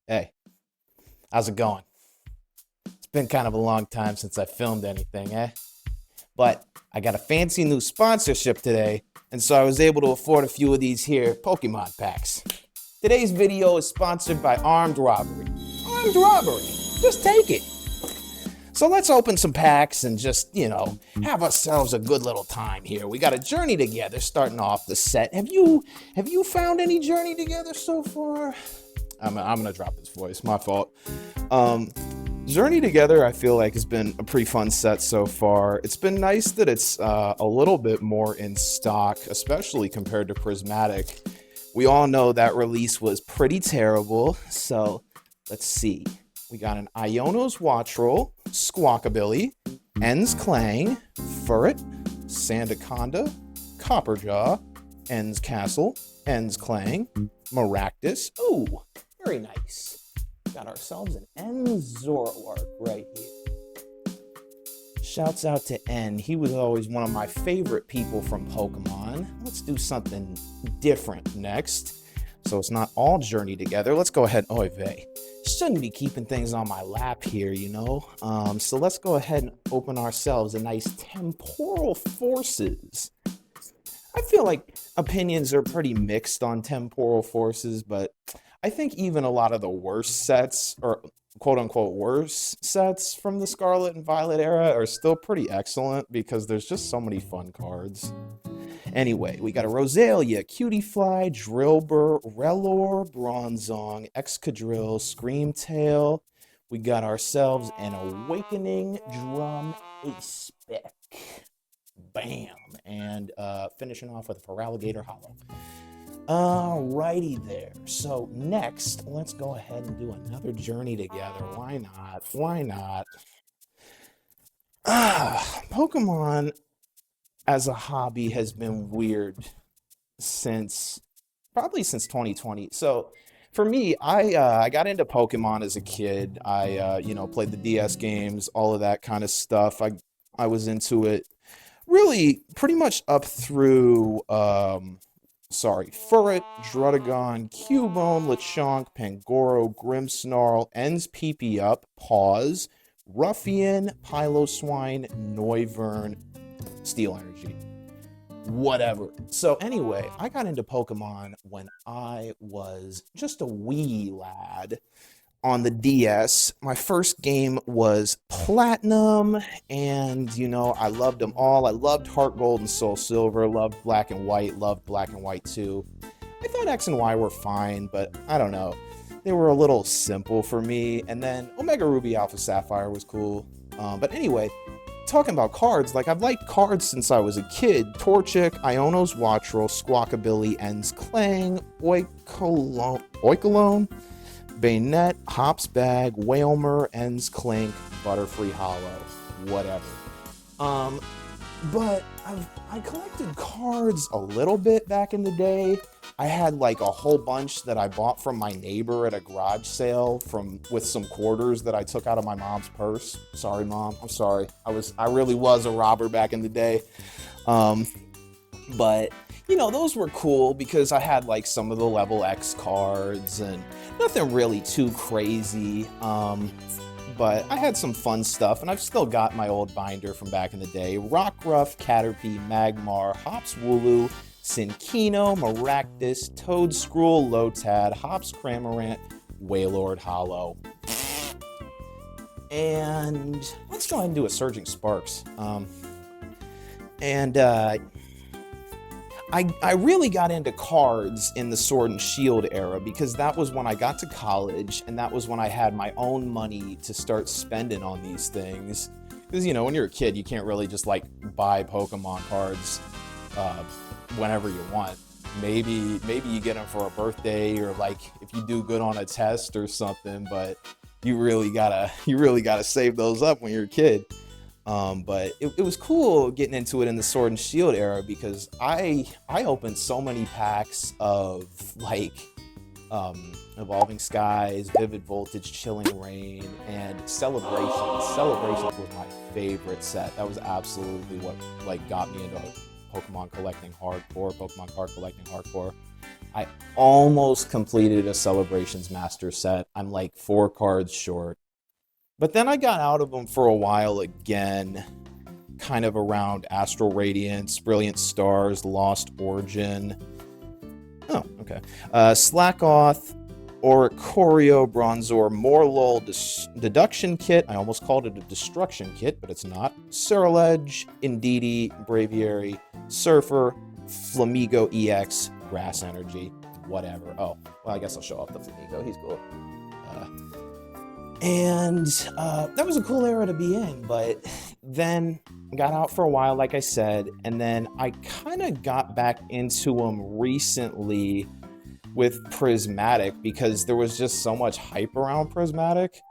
Hey, how's it going? It's been kind of a long time since I filmed anything, eh? But I got a fancy new sponsorship today, and so I was able to afford a few of these here Pokemon packs. Today's video is sponsored by Armed Robbery. Armed Robbery! Just take it! So let's open some packs and just, have ourselves a good little time here. We got a journey together starting off the set. Have you found any journey together so far? I'm gonna drop this voice, my fault. Journey Together, I feel like, has been a pretty fun set so far. It's been nice that it's a little bit more in stock, especially compared to Prismatic. We all know that release was pretty terrible, so let's see. We got an Iono's Wattrel, Squawkabilly, Ens Clang, Furret, Sandaconda, Copperjaw, Ens Castle, Ens Clang, Maractus. Ooh, very nice. Got ourselves an N Zoroark right here. Shouts out to N. He was always one of my favorite people from Pokemon. Let's do something different next. So it's not all Journey Together. Let's go ahead. Oy vey. Shouldn't be keeping things on my lap here, So let's go ahead and open ourselves a nice Temporal Forces. I feel like opinions are pretty mixed on Temporal Forces, but I think even a lot of the worst sets, or quote-unquote worse sets from the Scarlet and Violet era are still pretty excellent because there's just so many fun cards. Anyway, we got a Roselia, Cutiefly, Drillbur, Rellor, Bronzong, Excadrill, Screamtail. We got ourselves an Awakening Drum Aspec. Bam! And finishing off with a Feraligatr Hollow. Alrighty there. So next, let's go ahead and do another journey together. Why not? Why not? Pokemon as a hobby has been weird probably since 2020. So for me, I got into Pokemon as a kid. I played the DS games, all of that kind of stuff. I was into it really pretty much up through Furret, Druddigon, Cubone, Lechonk, Pangoro, Grimmsnarl, Ends PP Up, Pause, Ruffian, Piloswine, Noivern, Steel Energy. Whatever. So anyway, I got into Pokemon when I was just a wee lad on the DS. My first game was Platinum, and I loved them all. I loved Heart Gold and Soul Silver, loved Black and White, loved Black and White 2. I thought X and Y were fine, but I don't know. They were a little simple for me. And then Omega Ruby Alpha Sapphire was cool. But anyway, talking about cards, I've liked cards since I was a kid. Torchic, Iono's Wattrel, Squawkabilly, Ens Clang, Oikalone, Bayonet, Hops Bag, Wailmer, Ens Clink, Butterfree Hollow, whatever. But I collected cards a little bit back in the day. I had a whole bunch that I bought from my neighbor at a garage sale with some quarters that I took out of my mom's purse. Sorry, Mom. I'm sorry. I really was a robber back in the day. But those were cool because I had some of the level X cards and nothing really too crazy. But I had some fun stuff, and I've still got my old binder from back in the day. Rockruff, Caterpie, Magmar, Hops Wooloo, Cinkino, Maractus, Toedscruel, Lotad, Hops Cramorant, Wailord Hollow. And let's go ahead and do a Surging Sparks. I really got into cards in the Sword and Shield era because that was when I got to college, and that was when I had my own money to start spending on these things. Because, when you're a kid, you can't really just, buy Pokemon cards whenever you want. Maybe you get them for a birthday or, if you do good on a test or something, but you really gotta save those up when you're a kid. But it was cool getting into it in the Sword and Shield era because I opened so many packs of Evolving Skies, Vivid Voltage, Chilling Rain, and Celebrations. Celebrations was my favorite set. That was absolutely what got me into Pokemon collecting hardcore, Pokemon card collecting hardcore. I almost completed a Celebrations Master set. I'm like 4 cards short. But then I got out of them for a while again, kind of around Astral Radiance, Brilliant Stars, Lost Origin. Oh, okay. Slackoth, Oricorio, Bronzor, Morlul, Deduction Kit. I almost called it a Destruction Kit, but it's not. Ceruledge, Indeedee, Braviary, Surfer, Flamigo EX, Grass Energy, whatever. Oh, well, I guess I'll show off the Flamigo. He's cool. And that was a cool era to be in, but then got out for a while, like I said, and then I kind of got back into them recently with Prismatic because there was just so much hype around Prismatic,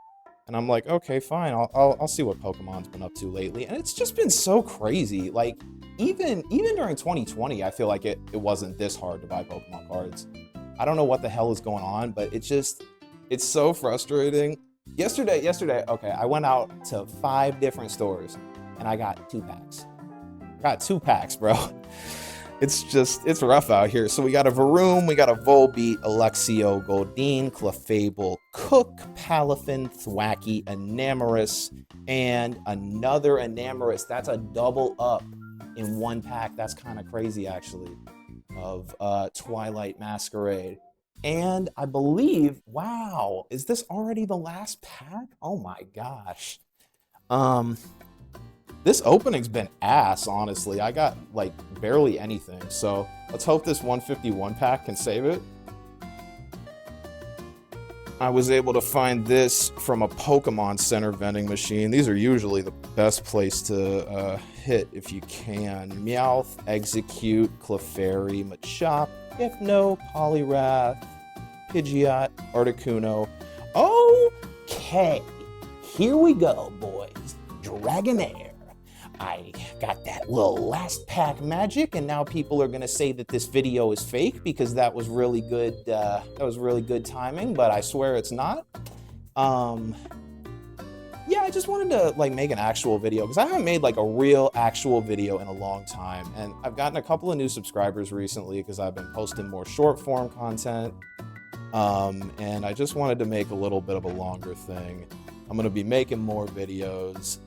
and I'm like, okay, fine, I'll see what Pokemon's been up to lately, and it's just been so crazy. Like even during 2020, I feel like it wasn't this hard to buy Pokemon cards. I don't know what the hell is going on, but it's so frustrating. Yesterday, okay, I went out to 5 different stores and I got 2 packs. Got 2 packs, bro. It's rough out here. So we got a Varoom, we got a Volbeat, Alexio, Goldeen, Clefable, Cook, Palafin, Thwackey, Enamorus, and another Enamorus. That's a double up in 1 pack. That's kind of crazy, actually, of Twilight Masquerade. And I believe, wow, is this already the last pack? Oh my gosh. This opening's been ass, honestly. I got like barely anything. So let's hope this 151 pack can save it. I was able to find this from a Pokemon Center vending machine. These are usually the best place to hit if you can. Meowth, Execute, Clefairy, Machop, Hypno, Poliwrath, Pidgeot, Articuno. Okay, here we go, boys. Dragonair. I got that little last pack magic, and now people are gonna say that this video is fake because that was really good. That was really good timing, but I swear it's not. Yeah, I just wanted to like make an actual video because I haven't made like a real actual video in a long time, and I've gotten a couple of new subscribers recently because I've been posting more short form content. And I just wanted to make a little bit of a longer thing. I'm going to be making more videos,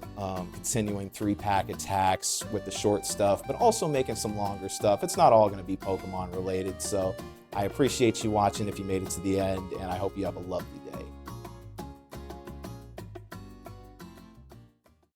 continuing 3-pack attacks with the short stuff, but also making some longer stuff. It's not all going to be Pokemon related, so I appreciate you watching if you made it to the end, and I hope you have a lovely day.